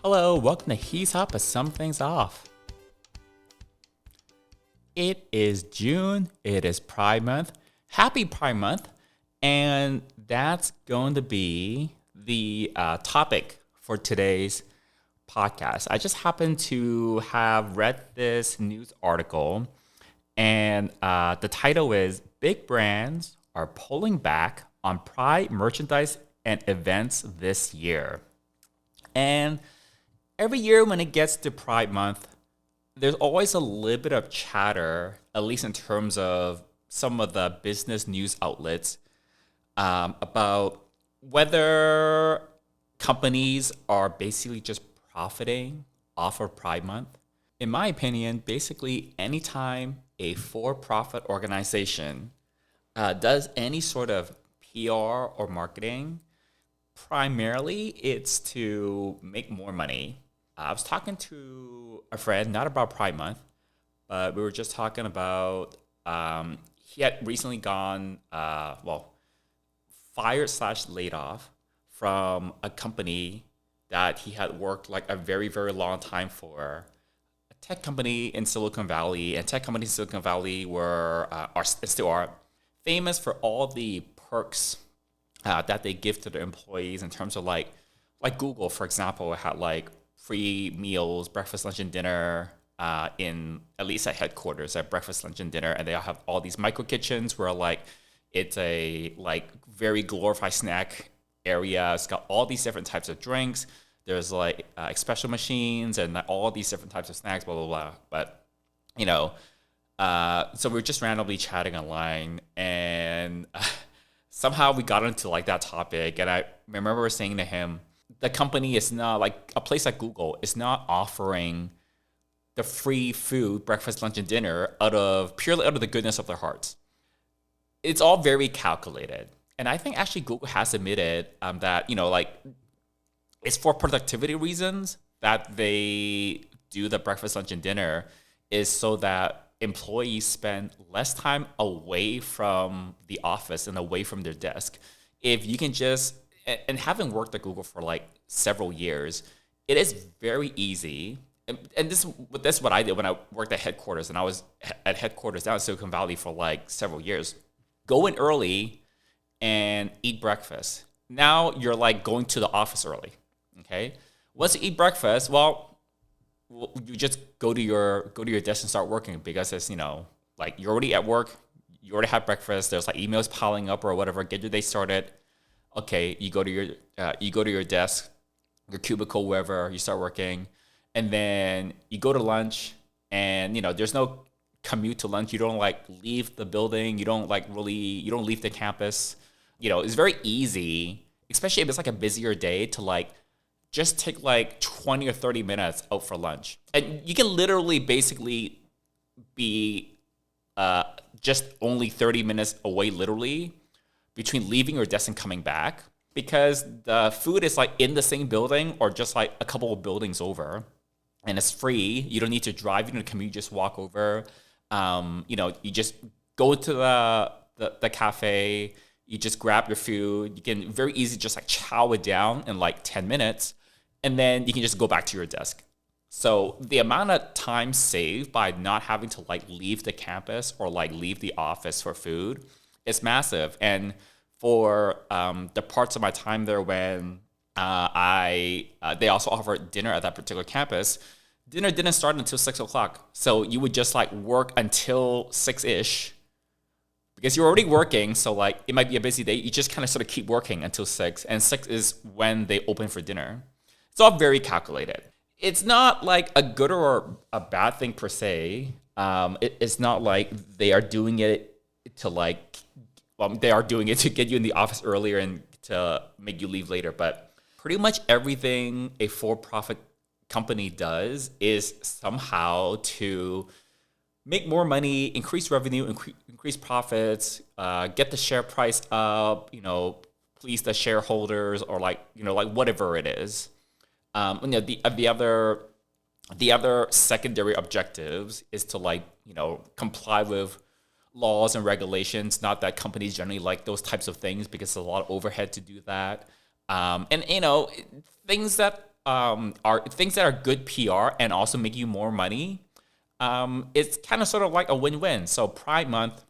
Hello, welcome to HHBSO, Some Things Off. It is June, it is Pride Month. Happy Pride Month. And that's going to be the topic for today's podcast. I just happened to have read this news article, and the title is Big Brands Are Pulling Back on Pride Merchandise and Events This Year. And every year when it gets to Pride Month, there's always a little bit of chatter, at least in terms of some of the business news outlets, about whether companies are basically just profiting off of Pride Month. In my opinion, basically anytime a for-profit organization does any sort of PR or marketing, primarily it's to make more money. I was talking to a friend, not about Pride Month, but we were just talking about he had recently gone, fired/laid off from a company that he had worked like a very, very long time for, a tech company in Silicon Valley. And tech companies in Silicon Valley still are famous for all the perks that they give to their employees in terms of like Google, for example, had like free meals, breakfast, lunch, and dinner in at least at headquarters at breakfast, lunch, and dinner. And they all have all these micro kitchens where like it's a like very glorified snack area. It's got all these different types of drinks. There's like espresso machines and all these different types of snacks, blah, blah, blah. But, so we were just randomly chatting online, and somehow we got into like that topic. And I remember saying to him, the company is not like a place like Google is not offering the free food, breakfast, lunch, and dinner purely out of the goodness of their hearts. It's all very calculated. And I think actually Google has admitted that, it's for productivity reasons that they do the breakfast, lunch, and dinner, is so that employees spend less time away from the office and away from their desk. If you can just, and having worked at Google for like several years, it is very easy. And this is what I did when I worked at headquarters, and I was at headquarters down in Silicon Valley for like several years. Go in early and eat breakfast. Now you're like going to the office early. Okay. Once you eat breakfast, well, you just go to your desk and start working, because it's, like you're already at work, you already have breakfast. There's like emails piling up or whatever. Get your day started. Okay, you go to your desk, your cubicle, wherever, you start working, and then you go to lunch, and there's no commute to lunch. You don't like leave the building. You don't leave the campus. It's very easy, especially if it's like a busier day, to like just take like 20 or 30 minutes out for lunch. And you can literally basically be just only 30 minutes away, literally, between leaving your desk and coming back, because the food is like in the same building or just like a couple of buildings over, and it's free. You don't need to drive, you don't commute, just walk over. You just go to the cafe, you just grab your food. You can very easily just like chow it down in like 10 minutes, and then you can just go back to your desk. So the amount of time saved by not having to like leave the campus or like leave the office for food, it's massive. And for the parts of my time there when they also offered dinner at that particular campus, dinner didn't start until 6 o'clock. So you would just like work until 6-ish, because you're already working. So like it might be a busy day. You just kind of sort of keep working until 6, and 6 is when they open for dinner. It's all very calculated. It's not like a good or a bad thing per se. It's not like they are doing it to they are doing it to get you in the office earlier and to make you leave later. But pretty much everything a for-profit company does is somehow to make more money, increase revenue, increase profits, get the share price up, please the shareholders, or like whatever it is. The other secondary objectives is to comply with laws and regulations. Not that companies generally like those types of things, because there's a lot of overhead to do that. And things that are things that are good PR and also make you more money, it's kind of sort of like a win-win. So Pride Month,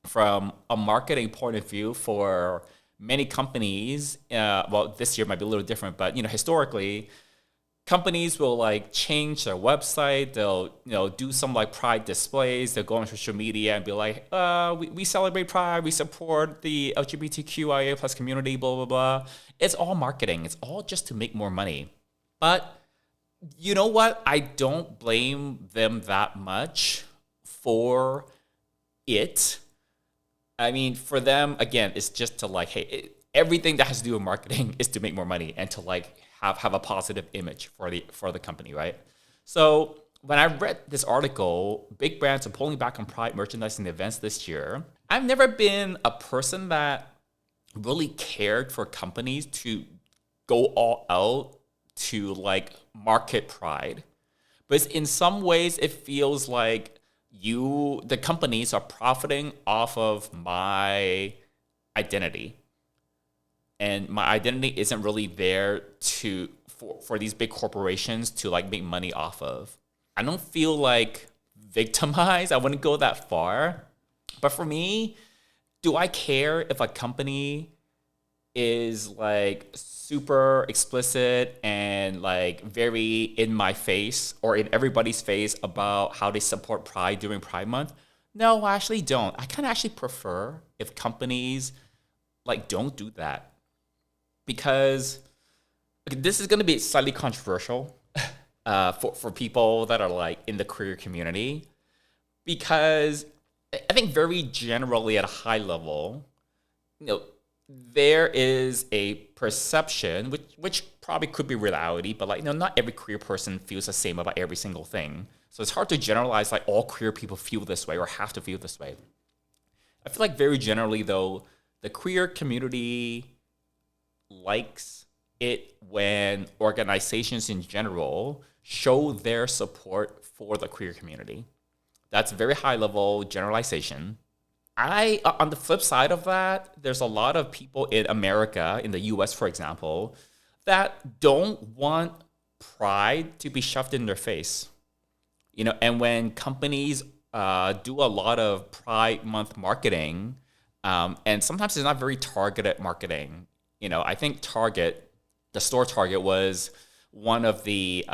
from a marketing point of view for many companies, well, this year might be a little different, but historically, companies will like change their website. They'll do some like Pride displays. They'll go on social media and be like, we celebrate Pride. We support the LGBTQIA plus community. Blah blah blah. It's all marketing. It's all just to make more money. But you know what? I don't blame them that much for it. I mean, for them, again, it's just to like, hey, everything that has to do with marketing is to make more money and to like have a positive image for the company, right? So when I read this article, big brands are pulling back on Pride merchandising events this year. I've never been a person that really cared for companies to go all out to like market Pride, but in some ways it feels like the companies are profiting off of my identity, and my identity isn't really there for these big corporations to like make money off of. I don't feel like victimized. I wouldn't go that far, but for me, do I care if a company is like super explicit and like very in my face or in everybody's face about how they support Pride during Pride Month? No, I actually don't. I kind of actually prefer if companies like don't do that, because this is going to be slightly controversial for people that are like in the queer community, because I think very generally at a high level, there is a perception, which probably could be reality, but like, not every queer person feels the same about every single thing. So it's hard to generalize like all queer people feel this way or have to feel this way. I feel like very generally though, the queer community likes it when organizations in general show their support for the queer community. That's a very high level generalization. On the flip side of that, there's a lot of people in America, in the US, for example, that don't want Pride to be shoved in their face. And when companies do a lot of Pride Month marketing, and sometimes it's not very targeted marketing. I think Target, the store Target, was one of the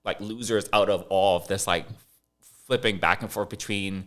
like losers out of all of this, like flipping back and forth between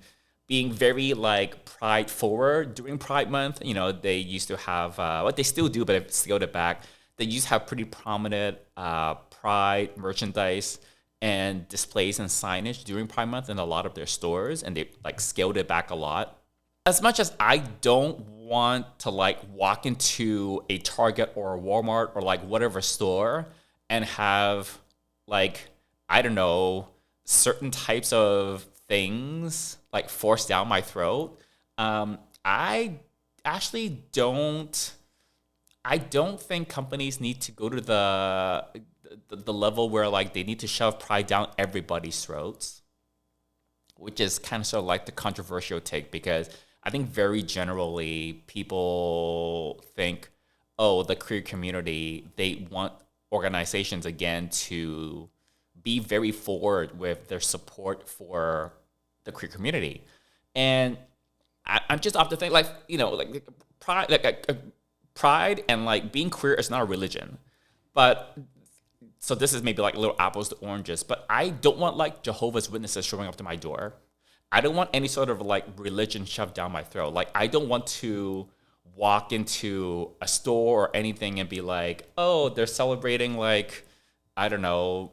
being very like Pride forward during Pride Month. They used to have what they still do, but they've scaled it back. They used to have pretty prominent Pride merchandise and displays and signage during Pride Month in a lot of their stores, and they like scaled it back a lot. As much as I don't want to like walk into a Target or a Walmart or like whatever store and have like, I don't know, certain types of things like forced down my throat, I actually don't. I don't think companies need to go to the level where like they need to shove Pride down everybody's throats, which is kind of sort of like the controversial take, because I think very generally people think, oh, the queer community, they want organizations again to be very forward with their support for the queer community. And I'm just often think like, like pride, pride and like being queer is not a religion. But so this is maybe like little apples to oranges, but I don't want like Jehovah's Witnesses showing up to my door. I don't want any sort of like religion shoved down my throat. Like, I don't want to walk into a store or anything and be like, oh, they're celebrating like, I don't know,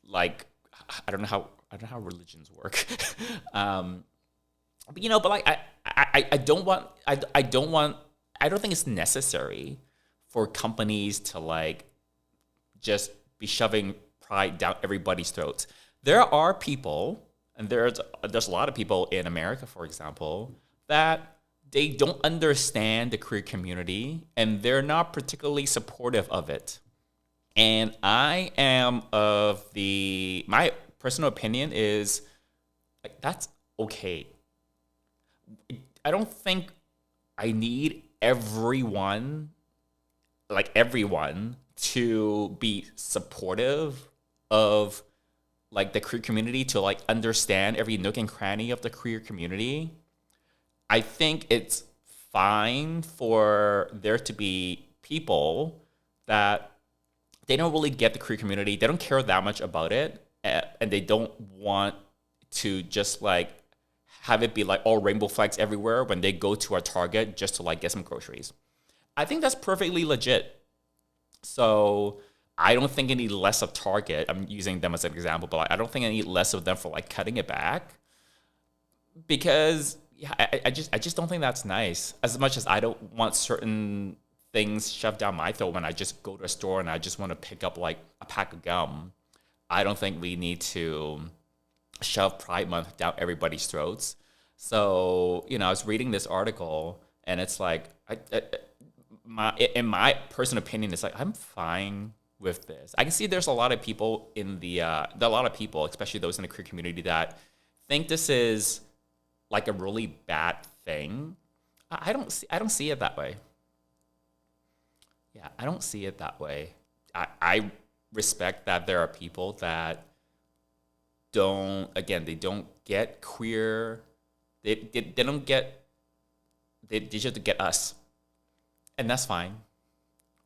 like, I don't know how religions work. But like, I don't think it's necessary for companies to like just be shoving Pride down everybody's throats. There are people, and there's a lot of people in America, for example, that they don't understand the queer community and they're not particularly supportive of it. And I am my personal opinion is like, that's okay. I don't think I need everyone to be supportive of like the queer community, to like understand every nook and cranny of the queer community. I think it's fine for there to be people that they don't really get the queer community. They don't care that much about it, and they don't want to just like have it be like all rainbow flags everywhere when they go to a Target just to like get some groceries. I think that's perfectly legit. So I don't think any less of Target. I'm using them as an example, but like, I don't think any less of them for like cutting it back, because yeah, I just don't think that's nice. As much as I don't want certain things shoved down my throat when I just go to a store and I just want to pick up like a pack of gum, I don't think we need to shove Pride Month down everybody's throats. So, I was reading this article and it's like, in my personal opinion, it's like, I'm fine with this. I can see there's a lot of people a lot of people, especially those in the queer community, that think this is like a really bad thing. I don't see it that way. Yeah, I don't see it that way. I respect that there are people that they don't get queer. They don't get, they just get us. And that's fine.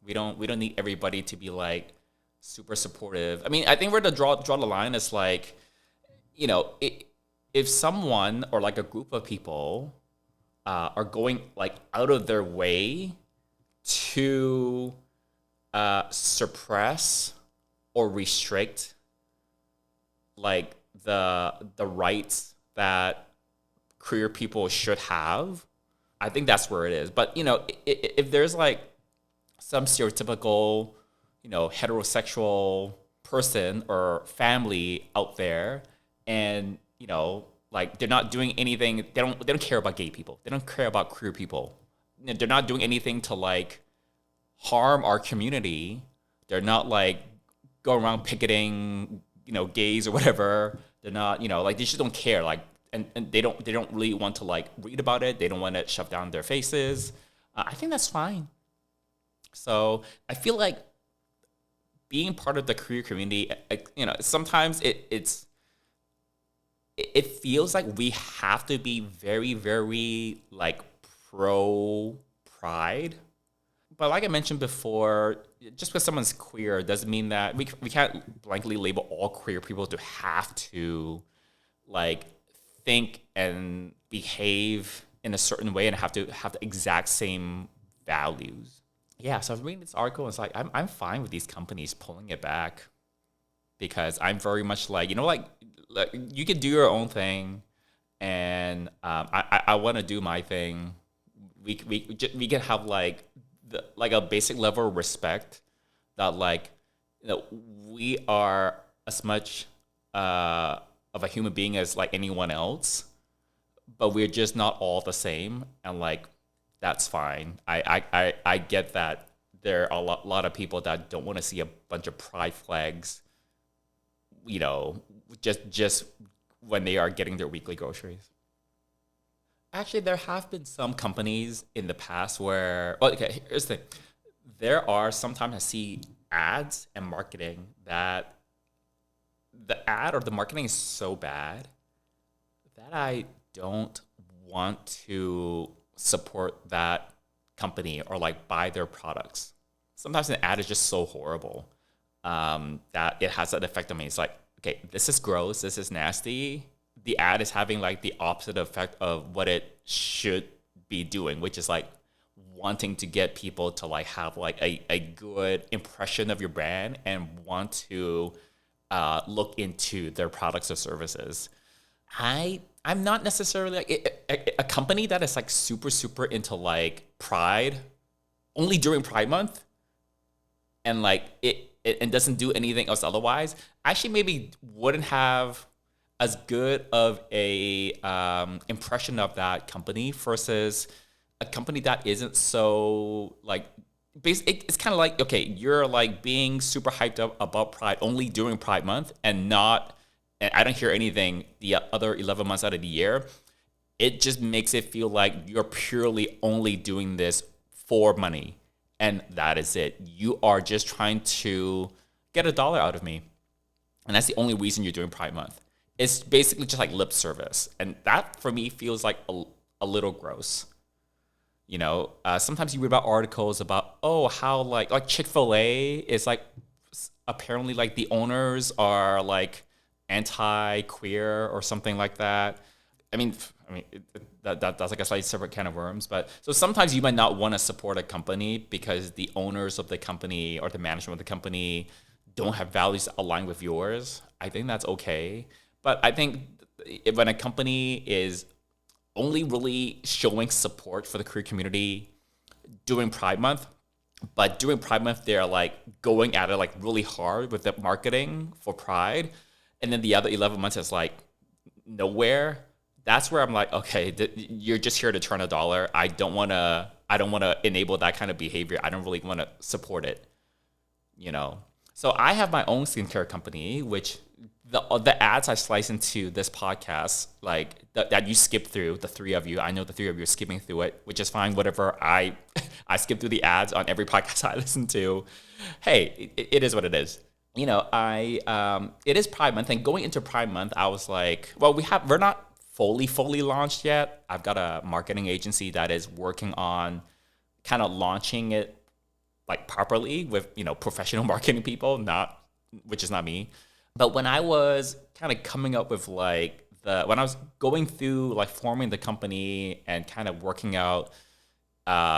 We don't need everybody to be like super supportive. I mean, I think where to draw the line is like, if someone or like a group of people are going like out of their way to suppress or restrict like the rights that queer people should have, I think that's where it is. But if there's like some stereotypical, heterosexual person or family out there, and like they're not doing anything, they don't care about gay people, they don't care about queer people, they're not doing anything to like harm our community, they're not like going around picketing, gays or whatever, they're not, like they just don't care, like, and they don't really want to like read about it, they don't want it shoved down their faces. I think that's fine. So I feel like being part of the queer community, sometimes it feels like we have to be very, very like pro pride. But like I mentioned before, just because someone's queer doesn't mean that we can't blankly label all queer people to have to like think and behave in a certain way and have to have the exact same values. Yeah, so I was reading this article and it's like I'm fine with these companies pulling it back, because I'm very much like, like you can do your own thing, and I want to do my thing. We can have like a basic level of respect that like we are as much of a human being as like anyone else, but we're just not all the same, and like that's fine. I get that there are a lot of people that don't want to see a bunch of pride flags, just when they are getting their weekly groceries. Actually, there have been some companies in the past where, well, okay, here's the thing. There are sometimes I see ads and marketing that the ad or the marketing is so bad that I don't want to support that company or like buy their products. Sometimes an ad is just so horrible that it has that effect on me. It's like, okay, this is gross, this is nasty. The ad is having like the opposite effect of what it should be doing, which is like wanting to get people to like have like a good impression of your brand and want to look into their products or services. I'm not necessarily like a company that is like super into like pride only during Pride Month, and like it and doesn't do anything else otherwise. Actually, maybe wouldn't have as good of a impression of that company versus a company that isn't so like. It's kind of like, okay, you're like being super hyped up about Pride only during Pride Month, and I don't hear anything the other 11 months out of the year. It just makes it feel like you're purely only doing this for money And that is it. You are just trying to get $1 out of me. And that's the only reason you're doing Pride Month. It's basically just like lip service. And that for me feels like a little gross. Sometimes you read about articles about, how like Chick-fil-A is like, apparently like the owners are like anti-queer or something like that. I mean, that's like a slightly separate can of worms. But so sometimes you might not want to support a company because the owners of the company or the management of the company don't have values aligned with yours. I think that's okay. But I think when a company is only really showing support for the queer community during Pride Month, but during Pride Month, they're like going at it like really hard with the marketing for Pride. And then the other 11 months is like nowhere. That's where I'm like, okay, you're just here to turn $1. I don't want to enable that kind of behavior. I don't really want to support it, So I have my own skincare company, which the ads I slice into this podcast, like that you skip through, the three of you, I know the three of you are skipping through it, which is fine. Whatever, I skip through the ads on every podcast I listen to. Hey, it is what it is. It is Pride Month, and going into Pride Month, I was like, well, we're not fully launched yet. I've got a marketing agency that is working on kind of launching it like properly with, professional marketing people, which is not me. But when I was kind of coming up with when I was going through like forming the company and kind of working out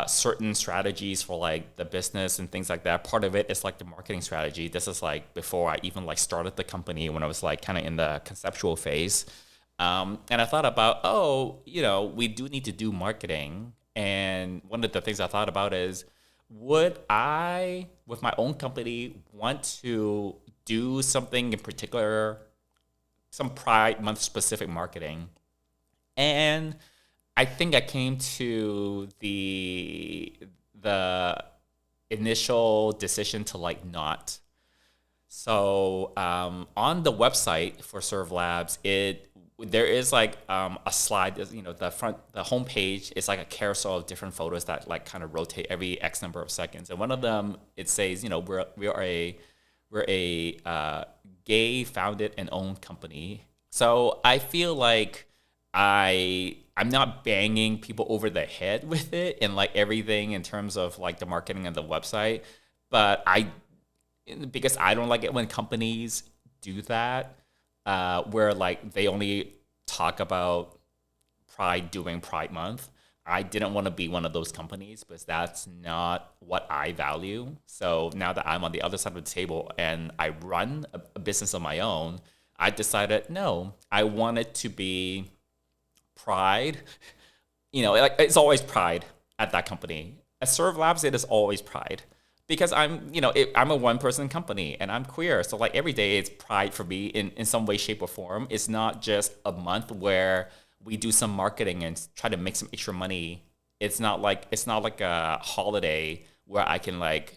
certain strategies for like the business and things like that, part of it is like the marketing strategy. This is like before I even like started the company, when I was like kind of in the conceptual phase. And I thought about, we do need to do marketing. And one of the things I thought about is, would I, with my own company, want to do something in particular, some Pride Month specific marketing? And I think I came to the initial decision to like not. So on the website for Serve Labs, there is like a slide, the homepage is like a carousel of different photos that like kind of rotate every X number of seconds. And one of them, it says, we're a gay founded and owned company. So I feel like I'm not banging people over the head with it and like everything in terms of like the marketing and the website, but because I don't like it when companies do that. Where like they only talk about Pride during Pride Month. I didn't want to be one of those companies because that's not what I value. So now that I'm on the other side of the table and I run a business of my own, I decided, no, I want it to be Pride. Like it's always Pride at that company. At Serve Labs, it is always Pride. Because I'm a one-person company and I'm queer. So like every day it's Pride for me in some way, shape, or form. It's not just a month where we do some marketing and try to make some extra money. It's not like a holiday where I can the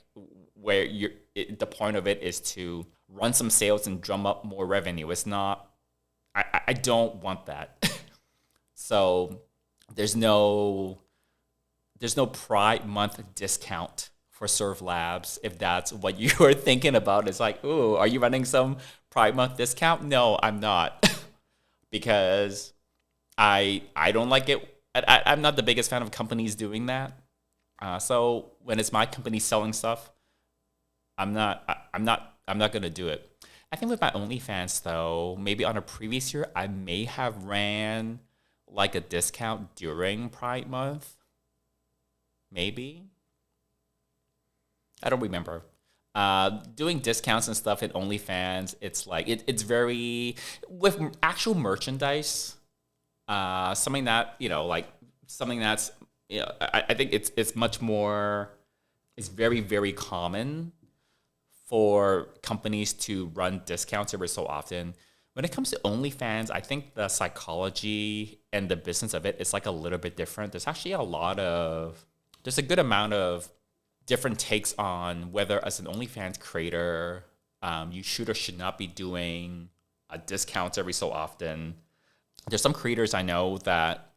point of it is to run some sales and drum up more revenue. It's not, I don't want that. So there's no Pride Month discount for Serve Labs, if that's what you were thinking about. It's like, ooh, are you running some Pride Month discount? No, I'm not. Because I don't like it. I'm not the biggest fan of companies doing that. So when it's my company selling stuff, I'm not gonna do it. I think with my OnlyFans though, maybe on a previous year, I may have ran like a discount during Pride Month. Maybe. I don't remember. Doing discounts and stuff at OnlyFans, it's like it's very with actual merchandise. Something that something that's I think it's much more. It's very, very common for companies to run discounts every so often. When it comes to OnlyFans, I think the psychology and the business of it is like a little bit different. There's actually there's a good amount of different takes on whether as an OnlyFans creator, you should or should not be doing discounts every so often. There's some creators I know that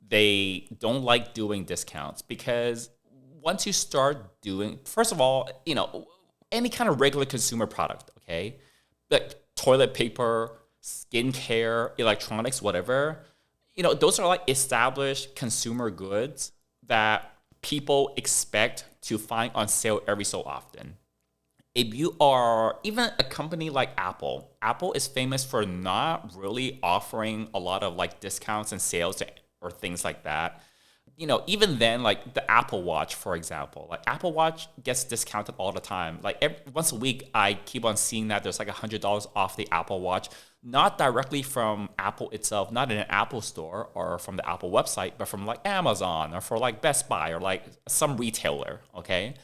they don't like doing discounts because once you start doing, first of all, any kind of regular consumer product, okay, like toilet paper, skincare, electronics, whatever, those are like established consumer goods that people expect to find on sale every so often. If you are even a company like Apple, Apple is famous for not really offering a lot of like discounts and sales or things like that. Even then, like the Apple Watch, for example, like Apple Watch gets discounted all the time. Like once a week, I keep on seeing that there's like $100 off the Apple Watch, not directly from Apple itself, not in an Apple store or from the Apple website, but from like Amazon or for like Best Buy or like some retailer. Okay.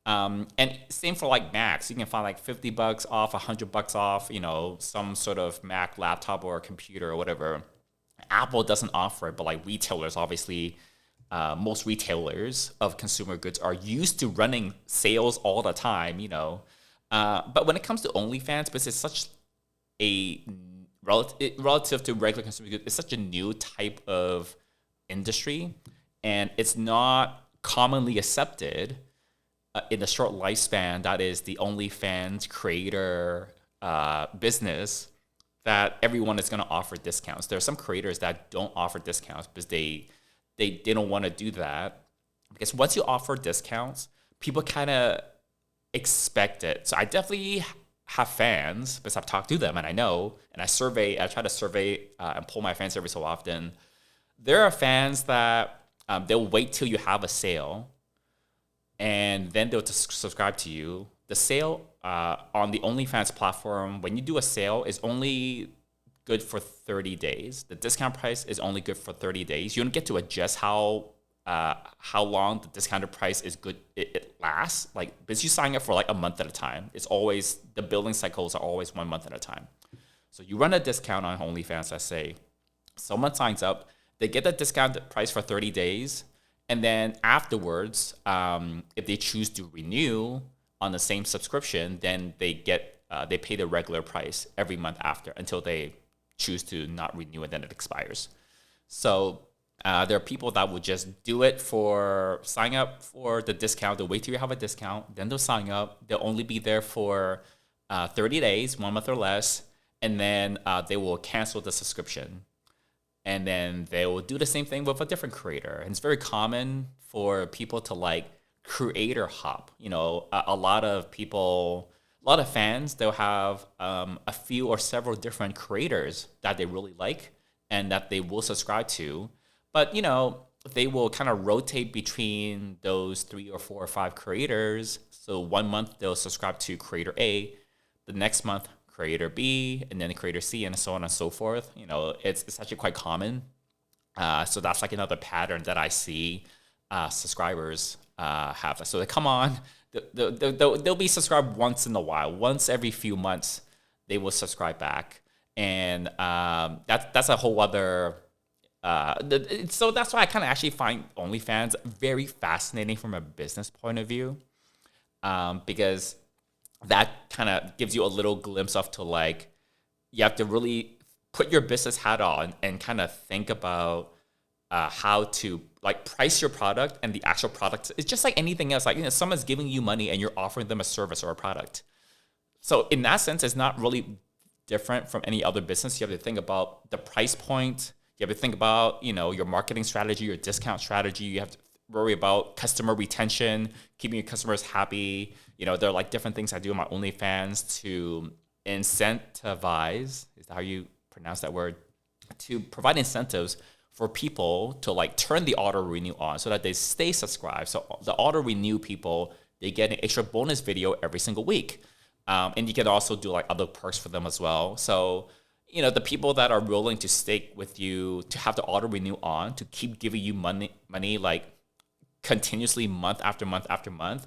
And same for like Macs. You can find like $50 off, $100 off, some sort of Mac laptop or computer or whatever. Apple doesn't offer it, but like retailers, obviously, most retailers of consumer goods are used to running sales all the time. But when it comes to OnlyFans, because it's such a relative to regular consumer goods, it's such a new type of industry, and it's not commonly accepted in the short lifespan that is the OnlyFans creator business, that everyone is going to offer discounts. There are some creators that don't offer discounts because they don't want to do that, because once you offer discounts, people kind of expect it. So I definitely have fans because I've talked to them and I know, and I try to survey and poll my fans every so often. There are fans that they'll wait till you have a sale and then they'll just subscribe to you. The sale on the OnlyFans platform, when you do a sale, is only good for 30 days. The discount price is only good for 30 days. You don't get to adjust how long the discounted price is good. It lasts, like, because you sign up for like a month at a time. It's always, the billing cycles are always 1 month at a time. So you run a discount on OnlyFans. Let's say someone signs up, they get the discounted price for 30 days. And then afterwards, if they choose to renew on the same subscription, then they pay the regular price every month after until they choose to not renew, and then it expires. So there are people that would just do it for sign up for the discount. They'll wait till you have a discount, then they'll sign up. They'll only be there for 30 days, 1 month or less, and then they will cancel the subscription. And then they will do the same thing with a different creator. And it's very common for people to like creator hop. A lot of people, a lot of fans, they'll have a few or several different creators that they really like and that they will subscribe to. But, they will kind of rotate between those 3 or 4 or 5 creators. So 1 month they'll subscribe to creator A, the next month creator B, and then creator C, and so on and so forth. It's actually quite common. So that's like another pattern that I see subscribers have. So they come on, they'll be subscribed once in a while. Once every few months, they will subscribe back. And that's a whole other... so that's why I kind of actually find OnlyFans very fascinating from a business point of view, because that kind of gives you a little glimpse of to like, you have to really put your business hat on and kind of think about how to like price your product, and the actual product. It's just like anything else. Like, someone's giving you money and you're offering them a service or a product. So in that sense, it's not really different from any other business. You have to think about the price point. You have to think about, your marketing strategy, your discount strategy. You have to worry about customer retention, keeping your customers happy. There are like different things I do on my OnlyFans to incentivize, is that how you pronounce that word? To provide incentives for people to like turn the auto renew on so that they stay subscribed. So the auto renew people, they get an extra bonus video every single week. And you can also do like other perks for them as well. So, the people that are willing to stick with you, to have the auto renew on, to keep giving you money like continuously month after month after month,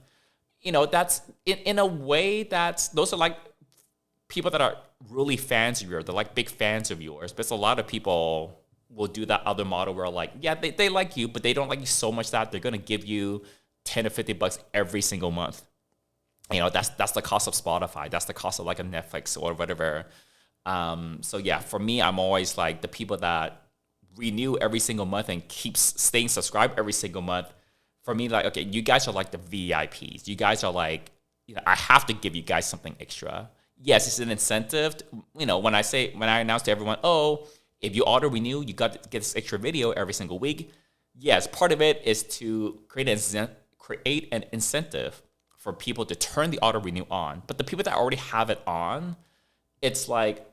that's in a way those are like people that are really fans of yours. They're like big fans of yours. But a lot of people will do that other model where like, yeah, they like you, but they don't like you so much that they're going to give you $10 or $50 every single month. That's the cost of Spotify. That's the cost of like a Netflix or whatever. So yeah, for me, I'm always like the people that renew every single month and keeps staying subscribed every single month. For me, like, okay, you guys are like the VIPs. You guys are like, I have to give you guys something extra. Yes, it's an incentive. When I announce to everyone, oh, if you auto renew, you got to get this extra video every single week. Yes, part of it is to create an incentive for people to turn the auto renew on. But the people that already have it on, it's like,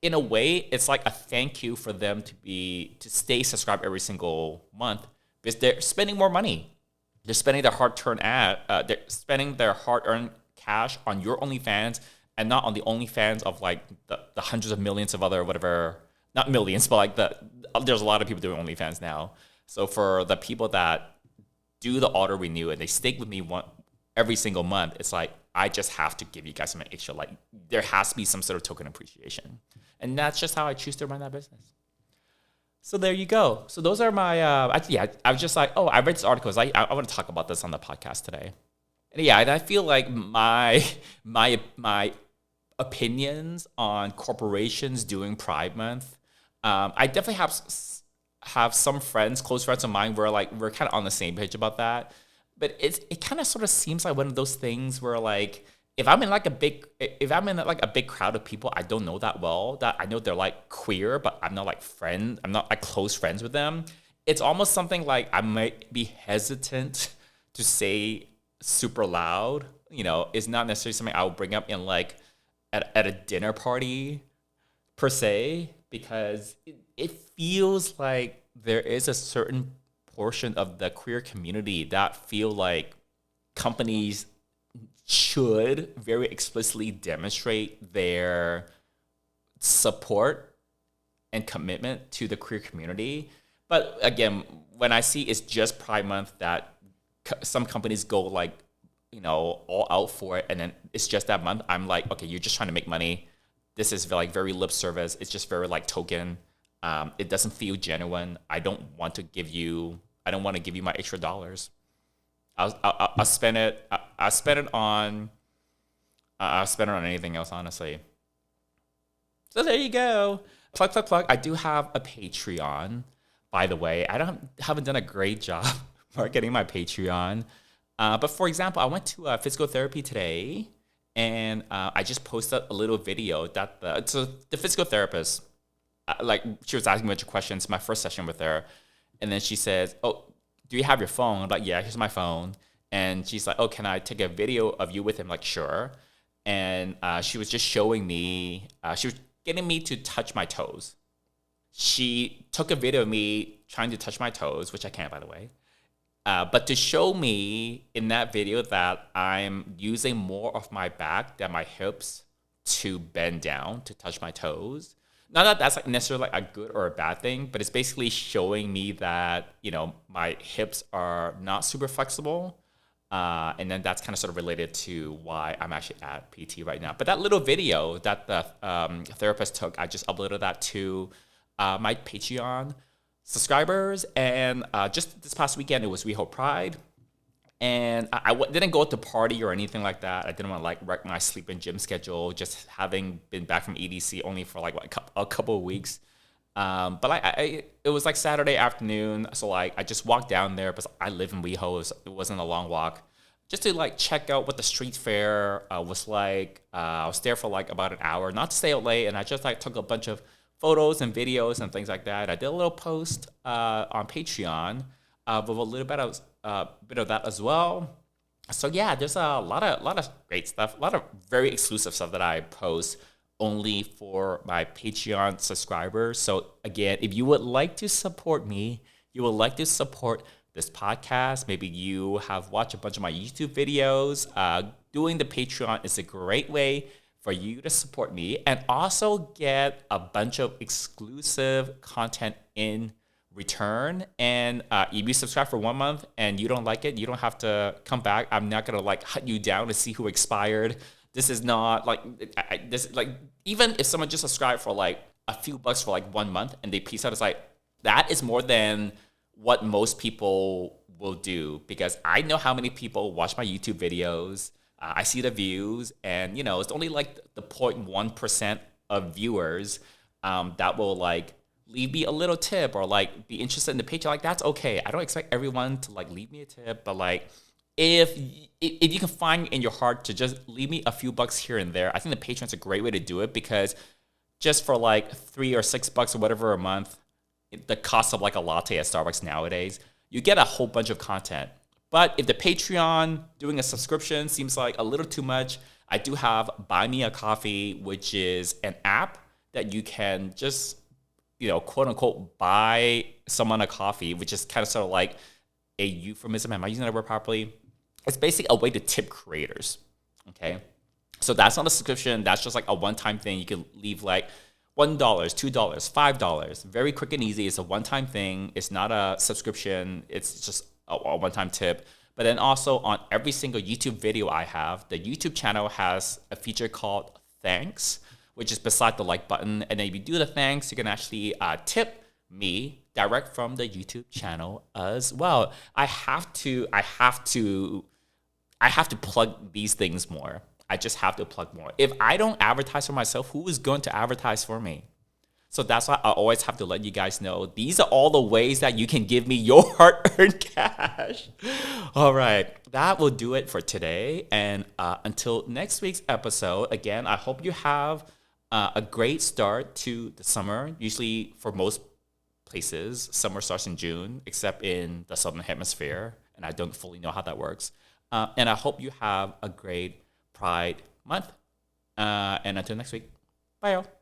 in a way, it's like a thank you for them to stay subscribed every single month because they're spending more money. They're spending they're spending their hard-earned cash on your OnlyFans and not on the OnlyFans of like the hundreds of millions of other whatever, not millions, but like there's a lot of people doing OnlyFans now. So for the people that do the auto renew and they stick with me every single month, it's like, I just have to give you guys something extra. Like, there has to be some sort of token appreciation. And that's just how I choose to run that business. So there you go. So those are my, I was just like, oh, I read this article. I want to talk about this on the podcast today. And and I feel like my opinions on corporations doing Pride Month, I definitely have some friends, close friends of mine, where like we're kind of on the same page about that. But it kind of sort of seems like one of those things where like if I'm in like a big crowd of people I don't know that well, that I know they're like queer, but I'm not like close friends with them. It's almost something like I might be hesitant to say super loud. It's not necessarily something I would bring up in like at a dinner party per se, because it feels like there is a certain portion of the queer community that feel like companies should very explicitly demonstrate their support and commitment to the queer community. But again, when I see it's just Pride Month, that some companies go like, all out for it, and then it's just that month, I'm like, okay, you're just trying to make money. This is like very lip service. It's just very like token. It doesn't feel genuine. I don't want to give you my extra dollars. I'll spend it. I'll spend it on anything else, honestly. So there you go. Plug, plug, plug. I do have a Patreon, by the way. Haven't done a great job marketing my Patreon. But for example, I went to physical therapy today, and I just posted a little video that the physical therapist, she was asking me a bunch of questions. My first session with her, and then she says, "Oh, do you have your phone?" I'm like, "Yeah, here's my phone." And she's like, "Oh, can I take a video of you with him?" Like, sure. And she was just showing me. She was getting me to touch my toes. She took a video of me trying to touch my toes, which I can't, by the way. But to show me in that video that I'm using more of my back than my hips to bend down to touch my toes. Not that that's like necessarily like a good or a bad thing, but it's basically showing me that, my hips are not super flexible. And then that's kind of sort of related to why I'm actually at PT right now. But that little video that the therapist took, I just uploaded that to my Patreon subscribers. And just this past weekend, it was We Hope Pride. And I didn't go to party or anything like that. I didn't want to like wreck my sleep and gym schedule, just having been back from EDC only for like a couple of weeks. But it was like Saturday afternoon, so like I just walked down there because I live in WeHo. It wasn't a long walk, just to like check out what the street fair was like. I was there for like about an hour, not to stay out late, and I just like took a bunch of photos and videos and things like that. I did a little post on Patreon with a little bit of that as well. So yeah, there's a lot of great stuff, a lot of very exclusive stuff that I post only for my Patreon subscribers. So again, if you would like to support me, you would like to support this podcast, maybe you have watched a bunch of my YouTube videos, doing the Patreon is a great way for you to support me and also get a bunch of exclusive content in return. And if you subscribe for 1 month and you don't like it, you don't have to come back. I'm not gonna like hunt you down to see who expired. This is not like even if someone just subscribed for like a few bucks for like 1 month and they peace out, it's like that is more than what most people will do, because I know how many people watch my YouTube videos. I see the views, and it's only like the 0.1% of viewers that will like leave me a little tip or like be interested in the page, like that's okay. I don't expect everyone to like leave me a tip, but like if if you can find in your heart to just leave me a few bucks here and there, I think the Patreon's a great way to do it because just for like $3 or $6 or whatever a month, the cost of like a latte at Starbucks nowadays, you get a whole bunch of content. But if the Patreon doing a subscription seems like a little too much, I do have Buy Me a Coffee, which is an app that you can just, quote unquote, buy someone a coffee, which is kind of sort of like a euphemism. Am I using that word properly? It's basically a way to tip creators. Okay. So that's not a subscription. That's just like a one-time thing. You can leave like $1, $2, $5. Very quick and easy. It's a one-time thing. It's not a subscription. It's just a one-time tip. But then also on every single YouTube video I have, the YouTube channel has a feature called Thanks, which is beside the like button. And then if you do the thanks, you can actually tip me direct from the YouTube channel as well. I have to plug these things more. I just have to plug more. If I don't advertise for myself, who is going to advertise for me? So that's why I always have to let you guys know these are all the ways that you can give me your hard-earned cash. All right, that will do it for today. And until next week's episode, again, I hope you have a great start to the summer. Usually for most places, summer starts in June, except in the Southern Hemisphere. And I don't fully know how that works. And I hope you have a great Pride month. And until next week, bye y'all.